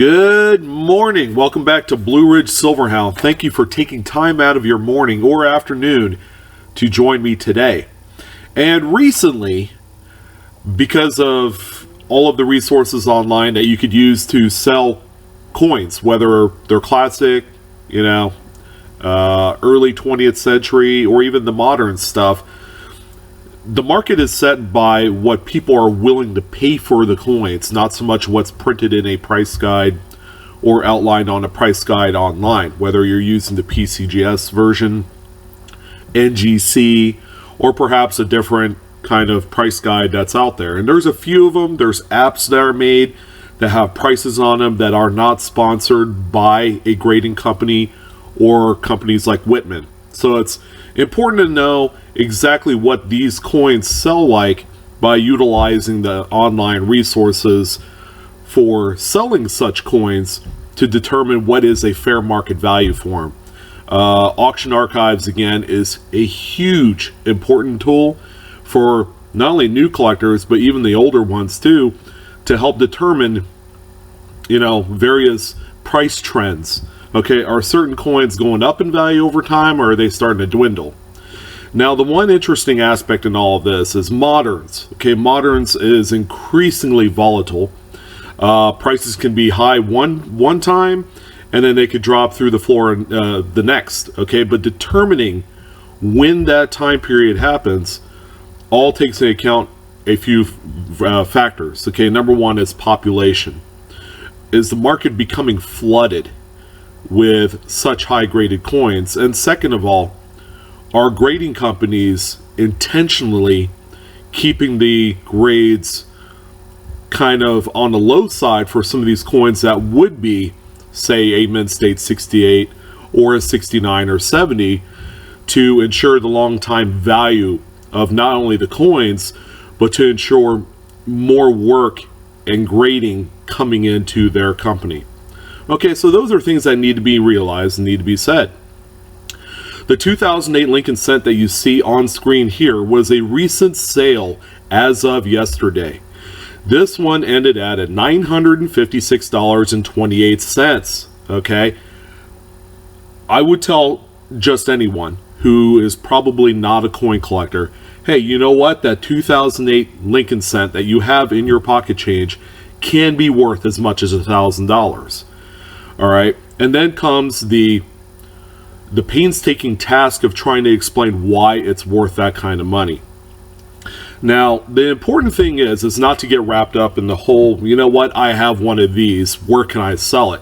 Good morning. Welcome back to Blue Ridge Silverhound. Thank you for taking time out of your morning or afternoon to join me today. And recently, because of all of the resources online that you could use to sell coins, whether they're classic, early 20th century, or even the modern stuff, the market is set by what people are willing to pay for the coins, not so much what's printed in a price guide or outlined on a price guide online, whether you're using the PCGS version, NGC, or perhaps a different kind of price guide that's out there. And there's a few of them. There's apps that are made that have prices on them that are not sponsored by a grading company or companies like Whitman. So it's important to know exactly what these coins sell like by utilizing the online resources for selling such coins to determine what is a fair market value for them. Auction Archives, again, is a huge important tool for not only new collectors but even the older ones too, to help determine various price trends. Okay, are certain coins going up in value over time, or are they starting to dwindle? Now, the one interesting aspect in all of this is moderns. Okay, moderns is increasingly volatile. Prices can be high one time, and then they could drop through the floor the next. Okay, but determining when that time period happens all takes into account a few factors. Okay, number one is population. Is the market becoming flooded with such high graded coins? And second of all, are grading companies intentionally keeping the grades kind of on the low side for some of these coins that would be, say, a Mint State 68 or a 69 or 70, to ensure the long time value of not only the coins, but to ensure more work and grading coming into their company? Okay, so those are things that need to be realized and need to be said. The 2008 Lincoln Cent that you see on screen here was a recent sale as of yesterday. This one ended at $956.28. Okay, I would tell just anyone who is probably not a coin collector, hey, you know what? That 2008 Lincoln Cent that you have in your pocket change can be worth as much as $1,000. All right, and then comes the painstaking task of trying to explain why it's worth that kind of money. Now, the important thing is not to get wrapped up in the whole, you know what, I have one of these, where can I sell it?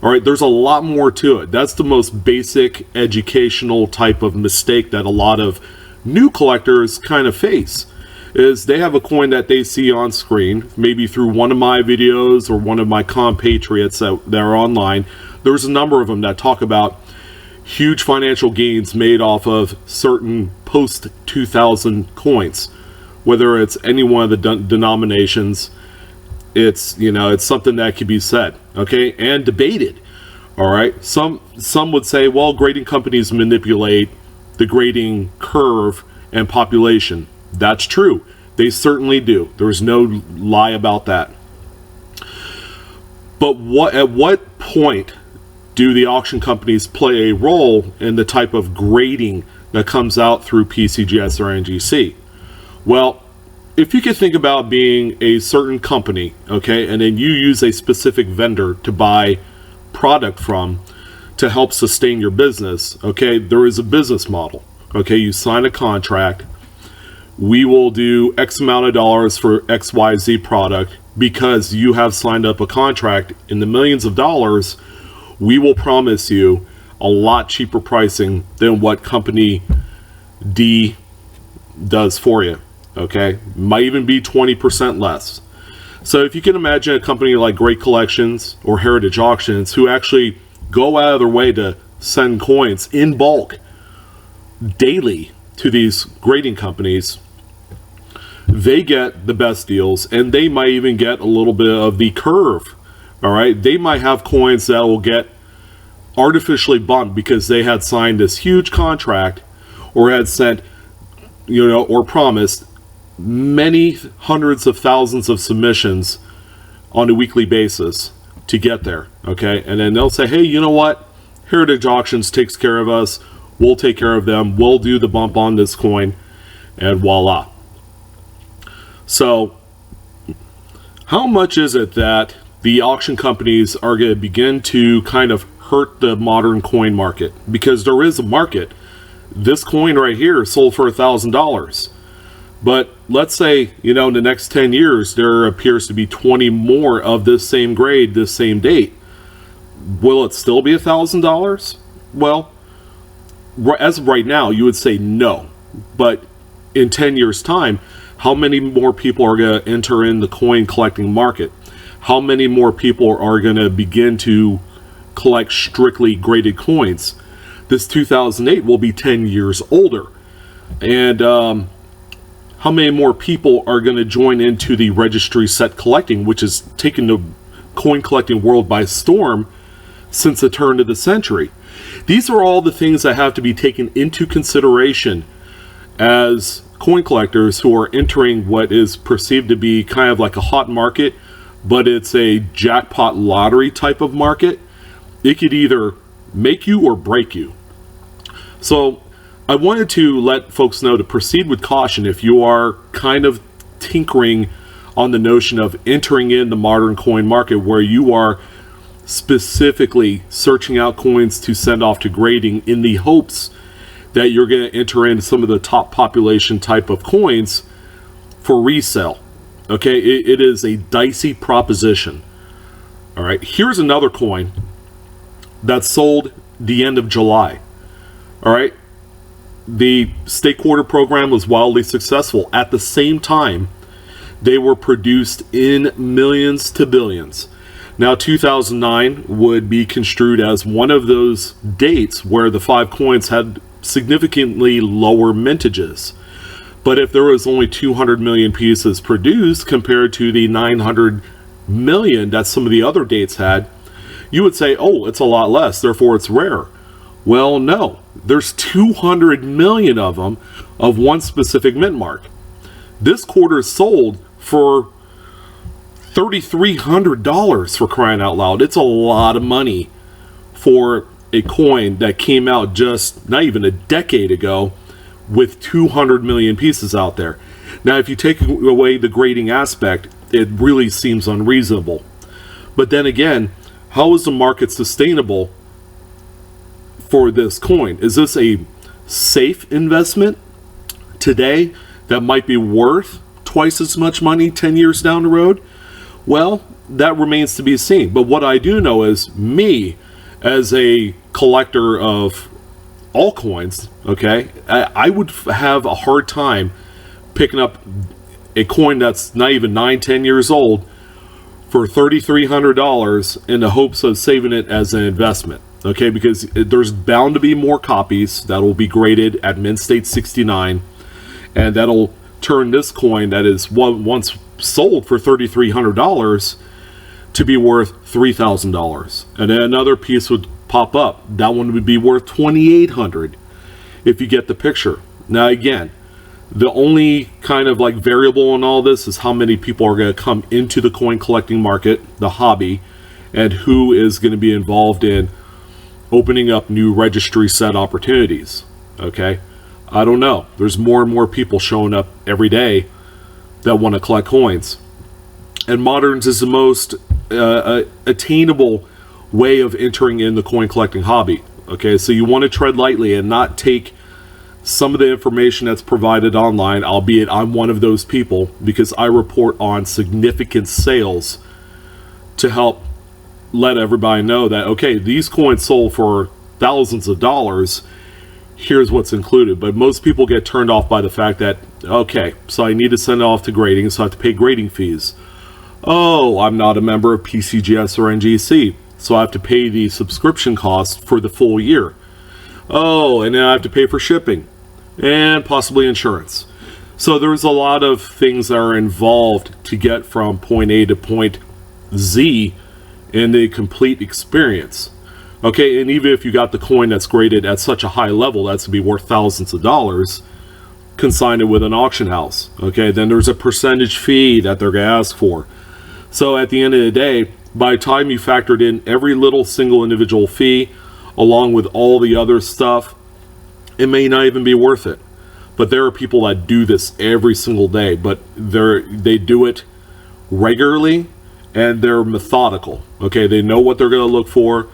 All right, there's a lot more to it. That's the most basic educational type of mistake that a lot of new collectors kind of face. Is they have a coin that they see on screen, maybe through one of my videos or one of my compatriots that are online. There's a number of them that talk about huge financial gains made off of certain post-2000 coins. Whether it's any one of the denominations, it's something that can be said, okay, and debated. All right, some would say, well, grading companies manipulate the grading curve and population. That's true. They certainly do. There's no lie about that. But at what point do the auction companies play a role in the type of grading that comes out through PCGS or NGC? Well, if you could think about being a certain company, okay, and then you use a specific vendor to buy product from to help sustain your business, okay, there is a business model. Okay, you sign a contract. We will do X amount of dollars for XYZ product because you have signed up a contract in the millions of dollars. We will promise you a lot cheaper pricing than what company D does for you. Okay, might even be 20% less. So if you can imagine a company like Great Collections or Heritage Auctions, who actually go out of their way to send coins in bulk daily to these grading companies, they get the best deals, and they might even get a little bit of the curve. All right, they might have coins that will get artificially bumped because they had signed this huge contract or had sent, or promised many hundreds of thousands of submissions on a weekly basis to get there. Okay, and then they'll say, hey, you know what? Heritage Auctions takes care of us. We'll take care of them. We'll do the bump on this coin, and voila. So, how much is it that the auction companies are going to begin to kind of hurt the modern coin market? Because there is a market. This coin right here sold for $1,000. But let's say, in the next 10 years, there appears to be 20 more of this same grade, this same date. Will it still be $1,000? Well, as of right now, you would say no. But in 10 years' time, how many more people are going to enter in the coin collecting market? How many more people are going to begin to collect strictly graded coins? This 2008 will be 10 years older. And how many more people are going to join into the registry set collecting, which has taken the coin collecting world by storm since the turn of the century? These are all the things that have to be taken into consideration as coin collectors who are entering what is perceived to be kind of like a hot market, but it's a jackpot lottery type of market. It could either make you or break you. So I wanted to let folks know to proceed with caution if you are kind of tinkering on the notion of entering in the modern coin market, where you are specifically searching out coins to send off to grading in the hopes that you're going to enter in some of the top population type of coins for resale. Okay, it is a dicey proposition. All right, here's another coin that sold the end of July. All right, the state quarter program was wildly successful. At the same time, they were produced in millions to billions. Now, 2009 would be construed as one of those dates where the 5 coins had significantly lower mintages. But if there was only 200 million pieces produced compared to the 900 million that some of the other dates had, you would say, oh, it's a lot less, therefore it's rare. Well, no. There's 200 million of them of one specific mint mark. This quarter sold for $3,300, for crying out loud. It's a lot of money for a coin that came out just not even a decade ago with 200 million pieces out there. Now, if you take away the grading aspect, it really seems unreasonable. But then again, how is the market sustainable for this coin? Is this a safe investment today that might be worth twice as much money 10 years down the road? Well, that remains to be seen. But what I do know is, me as a collector of all coins, okay, I would have a hard time picking up a coin that's not even 9-10 years old for $3,300 in the hopes of saving it as an investment. Okay, because there's bound to be more copies that will be graded at Mint State 69, and that'll turn this coin that is once sold for $3,300 to be worth $3,000. And then another piece would pop up. That one would be worth $2,800, if you get the picture. Now again, the only kind of like variable in all this is how many people are going to come into the coin collecting market, the hobby, and who is going to be involved in opening up new registry set opportunities. Okay, I don't know. There's more and more people showing up every day that want to collect coins, and Moderns is the most attainable way of entering in the coin collecting hobby. Okay, so you want to tread lightly and not take some of the information that's provided online, albeit I'm one of those people, because I report on significant sales to help let everybody know that, okay, these coins sold for thousands of dollars, here's what's included. But most people get turned off by the fact that, okay, so I need to send it off to grading, so I have to pay grading fees. Oh, I'm not a member of PCGS or NGC, so I have to pay the subscription cost for the full year. Oh, and then I have to pay for shipping and possibly insurance. So there's a lot of things that are involved to get from point A to point Z in the complete experience. Okay, and even if you got the coin that's graded at such a high level that's to be worth thousands of dollars, consign it with an auction house. Okay, then there's a percentage fee that they're going to ask for. So at the end of the day, by the time you factored in every little single individual fee, along with all the other stuff, it may not even be worth it. But there are people that do this every single day, but they do it regularly, and they're methodical. Okay, they know what they're going to look for.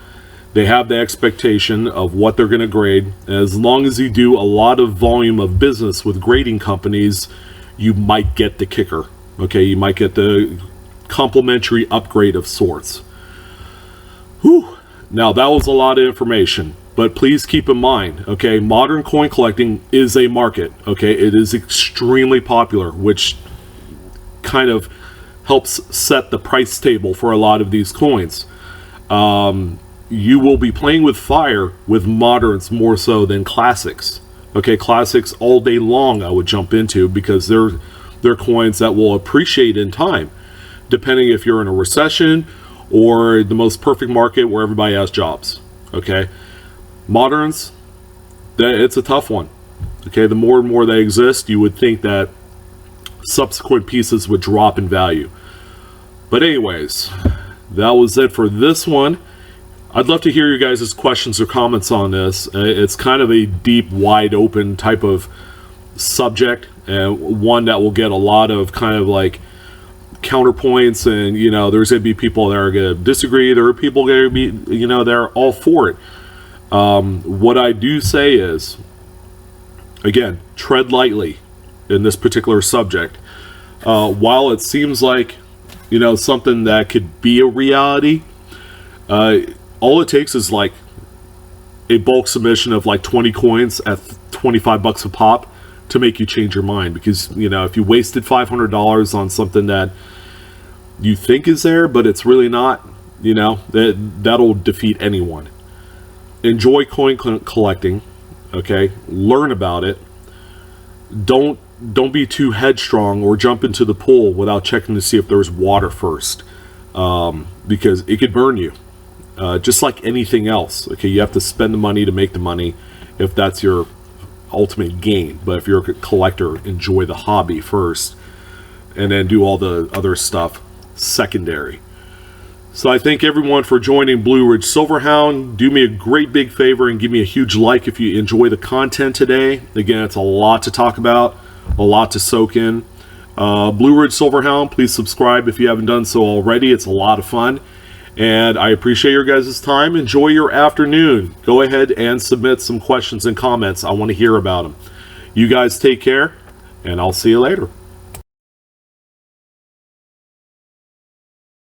They have the expectation of what they're going to grade. And as long as you do a lot of volume of business with grading companies, you might get the kicker. Okay, you might get the complimentary upgrade of sorts. Whew. Now that was a lot of information, but please keep in mind, okay, modern coin collecting is a market. Okay, it is extremely popular, which kind of helps set the price table for a lot of these coins. You will be playing with fire with moderns more so than classics. Okay, classics all day long I would jump into, because they're coins that will appreciate in time, depending if you're in a recession or the most perfect market where everybody has jobs. Okay, moderns, it's a tough one. Okay, the more and more they exist, you would think that subsequent pieces would drop in value. But anyways, that was it for this one. I'd love to hear your guys' questions or comments on this. It's kind of a deep, wide open type of subject, and one that will get a lot of kind of like counterpoints, and there's going to be people that are going to disagree. There are people going to be they're all for it. What I do say is, again, tread lightly in this particular subject. While it seems like something that could be a reality, all it takes is like a bulk submission of like 20 coins at $25 a pop to make you change your mind. Because if you wasted $500 on something that you think is there but it's really not, that'll defeat anyone. Enjoy coin collecting. Okay, learn about it. Don't be too headstrong or jump into the pool without checking to see if there's water first, because it could burn you, just like anything else. Okay, you have to spend the money to make the money if that's your ultimate gain. But if you're a collector, enjoy the hobby first, and then do all the other stuff secondary. So I thank everyone for joining Blue Ridge Silverhound. Do me a great big favor and give me a huge like if you enjoy the content today. Again, it's a lot to talk about, a lot to soak in. Blue Ridge Silverhound, please subscribe if you haven't done so already. It's a lot of fun, and I appreciate your guys' time. Enjoy your afternoon. Go ahead and submit some questions and comments. I want to hear about them. You guys take care, and I'll see you later.